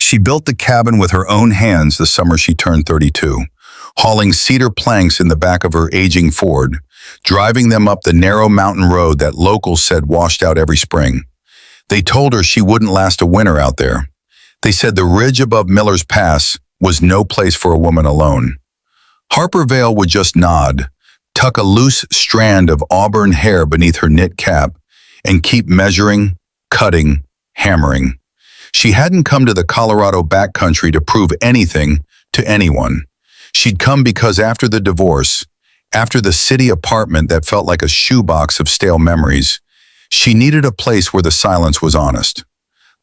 She built the cabin with her own hands the summer she turned 32, hauling cedar planks in the back of her aging Ford, driving them up the narrow mountain road that locals said washed out every spring. They told her she wouldn't last a winter out there. They said the ridge above Miller's Pass was no place for a woman alone. Harper Vale would just nod, tuck a loose strand of auburn hair beneath her knit cap, and keep measuring, cutting, hammering. She hadn't come to the Colorado backcountry to prove anything to anyone. She'd come because after the divorce, after the city apartment that felt like a shoebox of stale memories, she needed a place where the silence was honest.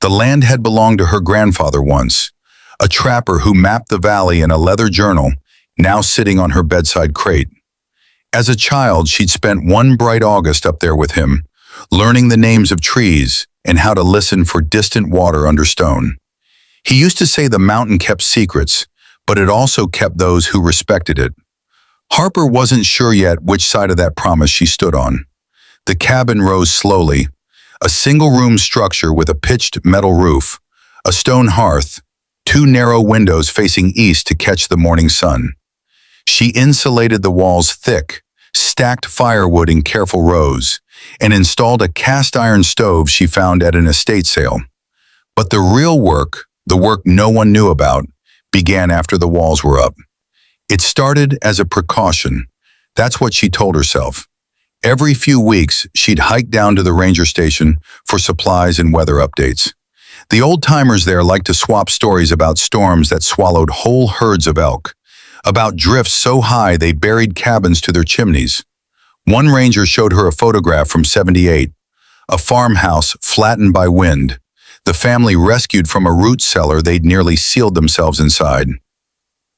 The land had belonged to her grandfather once, a trapper who mapped the valley in a leather journal, now sitting on her bedside crate. As a child, she'd spent one bright August up there with him, learning the names of trees and how to listen for distant water under stone. He used to say the mountain kept secrets, but it also kept those who respected it. Harper wasn't sure yet which side of that promise she stood on. The cabin rose slowly, a single-room structure with a pitched metal roof, a stone hearth, two narrow windows facing east to catch the morning sun. She insulated the walls thick, stacked firewood in careful rows, and installed a cast-iron stove she found at an estate sale. But the real work, the work no one knew about, began after the walls were up. It started as a precaution. That's what she told herself. Every few weeks, she'd hike down to the ranger station for supplies and weather updates. The old-timers there liked to swap stories about storms that swallowed whole herds of elk, about drifts so high they buried cabins to their chimneys. One ranger showed her a photograph from '78, a farmhouse flattened by wind, the family rescued from a root cellar they'd nearly sealed themselves inside.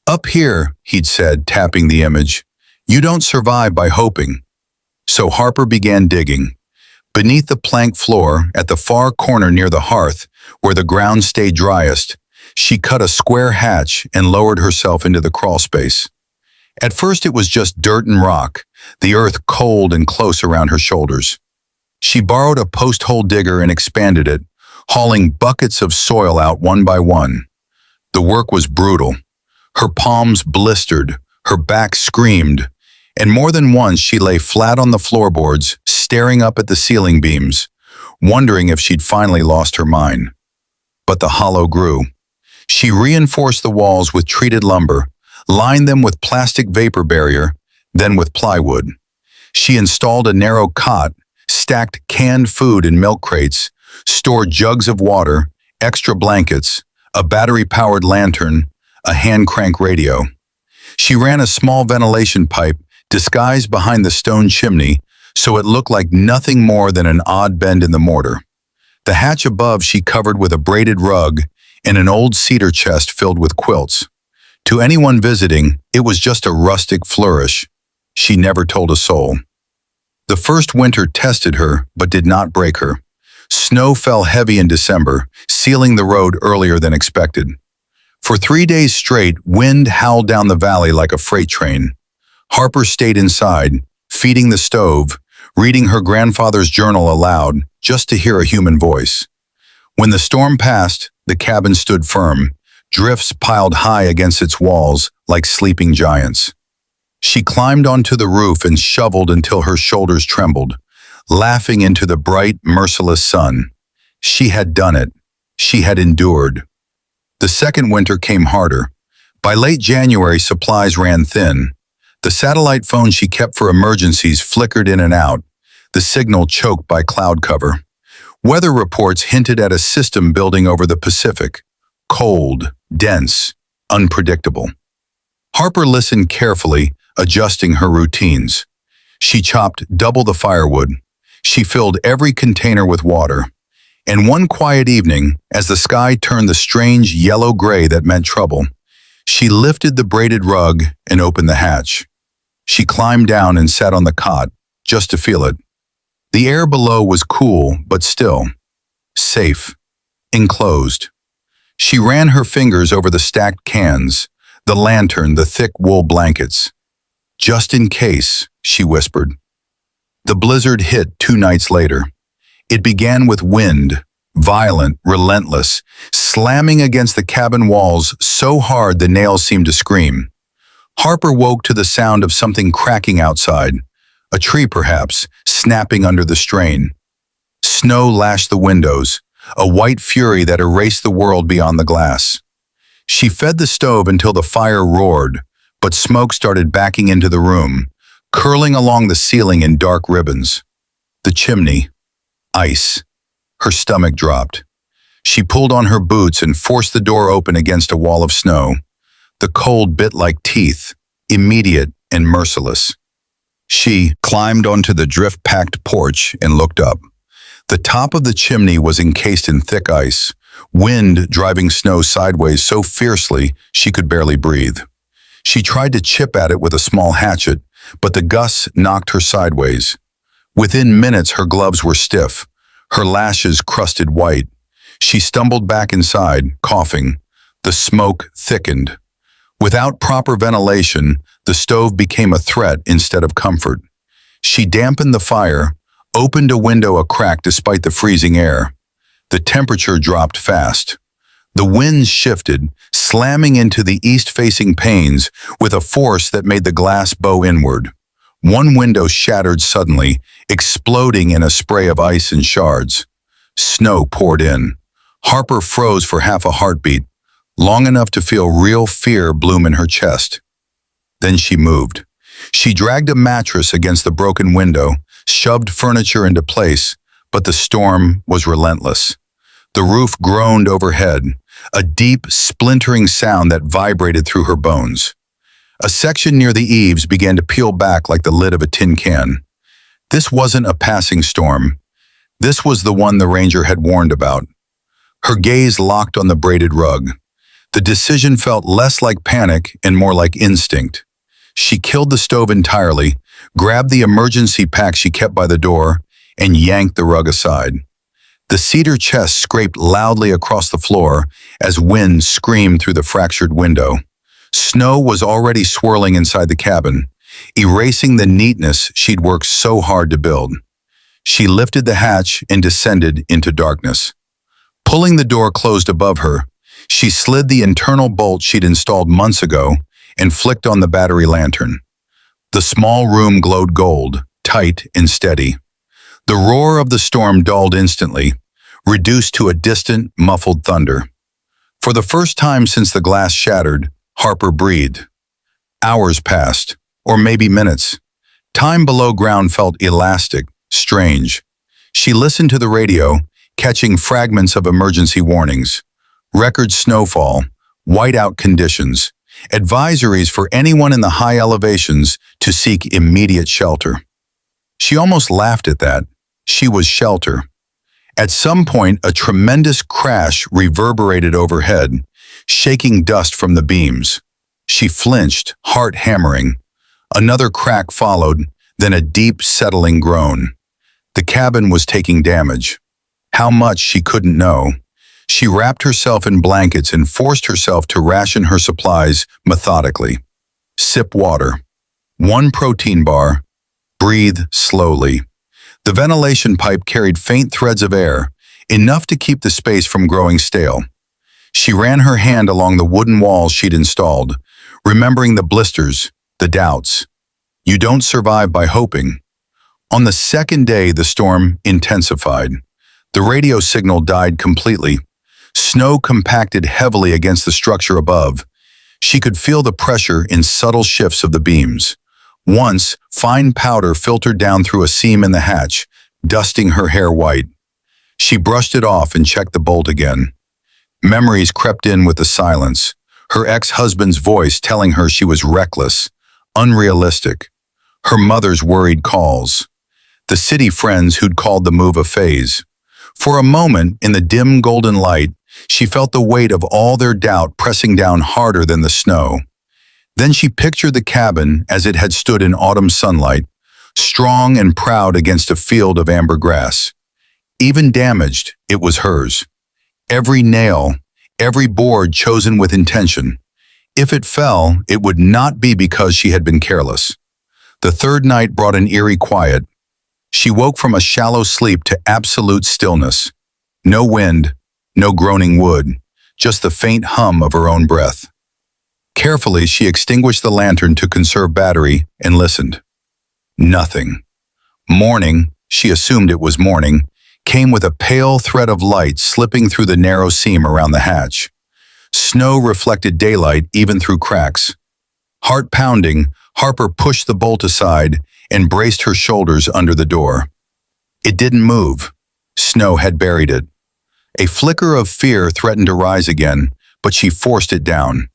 "Up here," he'd said, tapping the image, "you don't survive by hoping." So Harper began digging. Beneath the plank floor, at the far corner near the hearth, where the ground stayed driest, she cut a square hatch and lowered herself into the crawl space. At first it was just dirt and rock, the earth cold and close around her shoulders. She borrowed a post-hole digger and expanded it, hauling buckets of soil out one by one. The work was brutal. Her palms blistered, her back screamed, and more than once she lay flat on the floorboards, staring up at the ceiling beams, wondering if she'd finally lost her mind. But the hollow grew. She reinforced the walls with treated lumber, lined them with plastic vapor barrier, then with plywood. She installed a narrow cot, stacked canned food in milk crates, stored jugs of water, extra blankets, a battery-powered lantern, a hand-crank radio. She ran a small ventilation pipe disguised behind the stone chimney so it looked like nothing more than an odd bend in the mortar. The hatch above she covered with a braided rug and an old cedar chest filled with quilts. To anyone visiting, it was just a rustic flourish. She never told a soul. The first winter tested her, but did not break her. Snow fell heavy in December, sealing the road earlier than expected. For 3 days straight, wind howled down the valley like a freight train. Harper stayed inside, feeding the stove, reading her grandfather's journal aloud, just to hear a human voice. When the storm passed, the cabin stood firm, drifts piled high against its walls like sleeping giants. She climbed onto the roof and shoveled until her shoulders trembled, laughing into the bright, merciless sun. She had done it. She had endured. The second winter came harder. By late January, supplies ran thin. The satellite phone she kept for emergencies flickered in and out, the signal choked by cloud cover. Weather reports hinted at a system building over the Pacific. Cold, dense, unpredictable. Harper listened carefully, adjusting her routines. She chopped double the firewood. She filled every container with water. And one quiet evening, as the sky turned the strange yellow-gray that meant trouble, she lifted the braided rug and opened the hatch. She climbed down and sat on the cot, just to feel it. The air below was cool, but still. Safe. Enclosed. She ran her fingers over the stacked cans, the lantern, the thick wool blankets. "Just in case," she whispered. The blizzard hit 2 nights later. It began with wind, violent, relentless, slamming against the cabin walls so hard the nails seemed to scream. Harper woke to the sound of something cracking outside, a tree perhaps, snapping under the strain. Snow lashed the windows, a white fury that erased the world beyond the glass. She fed the stove until the fire roared, but smoke started backing into the room, curling along the ceiling in dark ribbons. The chimney. Ice. Her stomach dropped. She pulled on her boots and forced the door open against a wall of snow. The cold bit like teeth, immediate and merciless. She climbed onto the drift-packed porch and looked up. The top of the chimney was encased in thick ice, wind driving snow sideways so fiercely she could barely breathe. She tried to chip at it with a small hatchet, but the gusts knocked her sideways. Within minutes her gloves were stiff, her lashes crusted white. She stumbled back inside, coughing. The smoke thickened. Without proper ventilation, the stove became a threat instead of comfort. She dampened the fire, opened a window a crack despite the freezing air. The temperature dropped fast. The winds shifted, slamming into the east-facing panes with a force that made the glass bow inward. One window shattered suddenly, exploding in a spray of ice and shards. Snow poured in. Harper froze for half a heartbeat, long enough to feel real fear bloom in her chest. Then she moved. She dragged a mattress against the broken window, shoved furniture into place, but the storm was relentless. The roof groaned overhead, a deep, splintering sound that vibrated through her bones. A section near the eaves began to peel back like the lid of a tin can. This wasn't a passing storm. This was the one the ranger had warned about. Her gaze locked on the braided rug. The decision felt less like panic and more like instinct. She killed the stove entirely, grabbed the emergency pack she kept by the door, and yanked the rug aside. The cedar chest scraped loudly across the floor as wind screamed through the fractured window. Snow was already swirling inside the cabin, erasing the neatness she'd worked so hard to build. She lifted the hatch and descended into darkness. Pulling the door closed above her, she slid the internal bolt she'd installed months ago and flicked on the battery lantern. The small room glowed gold, tight and steady. The roar of the storm dulled instantly, reduced to a distant, muffled thunder. For the first time since the glass shattered, Harper breathed. Hours passed, or maybe minutes. Time below ground felt elastic, strange. She listened to the radio, catching fragments of emergency warnings. Record snowfall, whiteout conditions, advisories for anyone in the high elevations to seek immediate shelter. She almost laughed at that. She was shelter. At some point, a tremendous crash reverberated overhead, shaking dust from the beams. She flinched, heart hammering. Another crack followed, then a deep, settling groan. The cabin was taking damage. How much she couldn't know. She wrapped herself in blankets and forced herself to ration her supplies methodically. Sip water. One protein bar. Breathe slowly. The ventilation pipe carried faint threads of air, enough to keep the space from growing stale. She ran her hand along the wooden walls she'd installed, remembering the blisters, the doubts. You don't survive by hoping. On the second day, the storm intensified. The radio signal died completely. Snow compacted heavily against the structure above. She could feel the pressure in subtle shifts of the beams. Once, fine powder filtered down through a seam in the hatch, dusting her hair white. She brushed it off and checked the bolt again. Memories crept in with the silence, her ex-husband's voice telling her she was reckless, unrealistic. Her mother's worried calls. The city friends who'd called the move a phase. For a moment, in the dim golden light, she felt the weight of all their doubt pressing down harder than the snow. Then she pictured the cabin as it had stood in autumn sunlight, strong and proud against a field of amber grass. Even damaged, it was hers. Every nail, every board chosen with intention. If it fell, it would not be because she had been careless. The third night brought an eerie quiet. She woke from a shallow sleep to absolute stillness. No wind, no groaning wood, just the faint hum of her own breath. Carefully, she extinguished the lantern to conserve battery and listened. Nothing. Morning, she assumed it was morning, came with a pale thread of light slipping through the narrow seam around the hatch. Snow reflected daylight even through cracks. Heart pounding, Harper pushed the bolt aside and braced her shoulders under the door. It didn't move. Snow had buried it. A flicker of fear threatened to rise again, but she forced it down.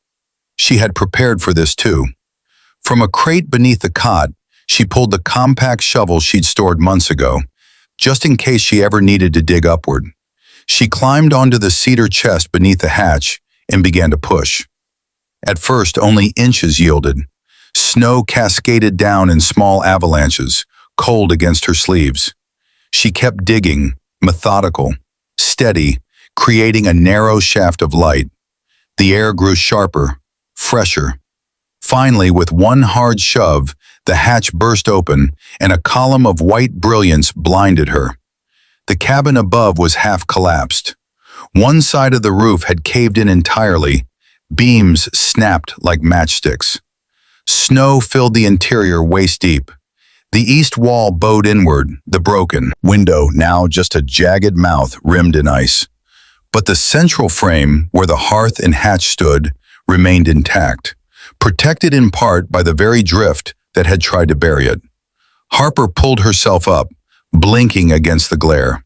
She had prepared for this too. From a crate beneath the cot, she pulled the compact shovel she'd stored months ago, just in case she ever needed to dig upward. She climbed onto the cedar chest beneath the hatch and began to push. At first, only inches yielded. Snow cascaded down in small avalanches, cold against her sleeves. She kept digging, methodical, steady, creating a narrow shaft of light. The air grew sharper, fresher. Finally, with one hard shove, the hatch burst open and a column of white brilliance blinded her. The cabin above was half collapsed. One side of the roof had caved in entirely. Beams snapped like matchsticks. Snow filled the interior waist-deep. The east wall bowed inward, the broken window now just a jagged mouth rimmed in ice. But the central frame, where the hearth and hatch stood, remained intact, protected in part by the very drift that had tried to bury it. Harper pulled herself up, blinking against the glare.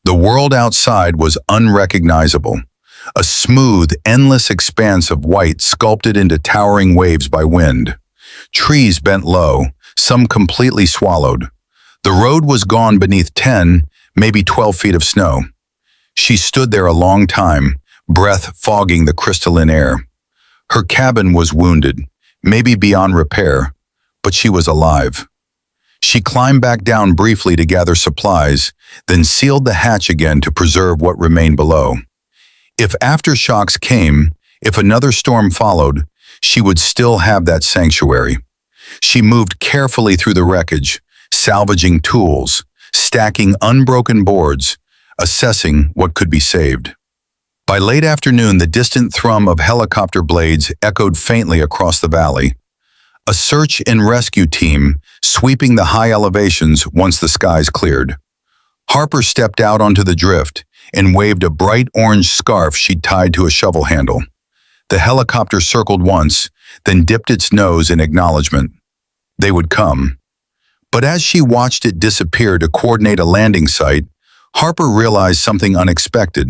The world outside was unrecognizable, a smooth, endless expanse of white sculpted into towering waves by wind. Trees bent low, some completely swallowed. The road was gone beneath 10, maybe 12 feet of snow. She stood there a long time, breath fogging the crystalline air. Her cabin was wounded, maybe beyond repair, but she was alive. She climbed back down briefly to gather supplies, then sealed the hatch again to preserve what remained below. If aftershocks came, if another storm followed, she would still have that sanctuary. She moved carefully through the wreckage, salvaging tools, stacking unbroken boards, assessing what could be saved. By late afternoon, the distant thrum of helicopter blades echoed faintly across the valley. A search and rescue team sweeping the high elevations once the skies cleared. Harper stepped out onto the drift and waved a bright orange scarf she'd tied to a shovel handle. The helicopter circled once, then dipped its nose in acknowledgement. They would come. But as she watched it disappear to coordinate a landing site, Harper realized something unexpected.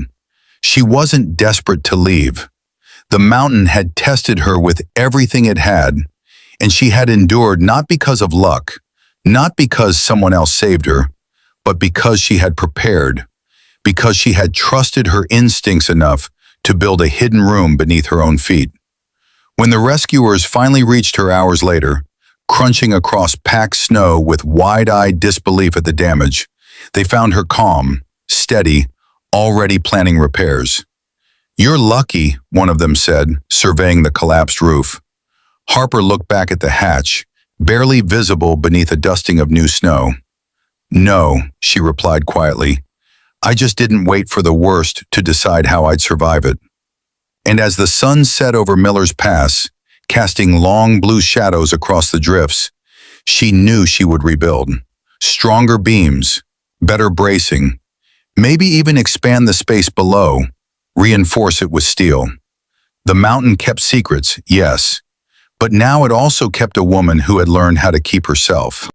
She wasn't desperate to leave. The mountain had tested her with everything it had, and she had endured not because of luck, not because someone else saved her, but because she had prepared, because she had trusted her instincts enough to build a hidden room beneath her own feet. When the rescuers finally reached her hours later, crunching across packed snow with wide-eyed disbelief at the damage, they found her calm, steady, already planning repairs. "You're lucky," one of them said, surveying the collapsed roof. Harper looked back at the hatch, barely visible beneath a dusting of new snow. "No," she replied quietly. "I just didn't wait for the worst to decide how I'd survive it." And as the sun set over Miller's Pass, casting long blue shadows across the drifts, she knew she would rebuild. Stronger beams, better bracing, maybe even expand the space below, reinforce it with steel. The mountain kept secrets, yes, but now it also kept a woman who had learned how to keep herself.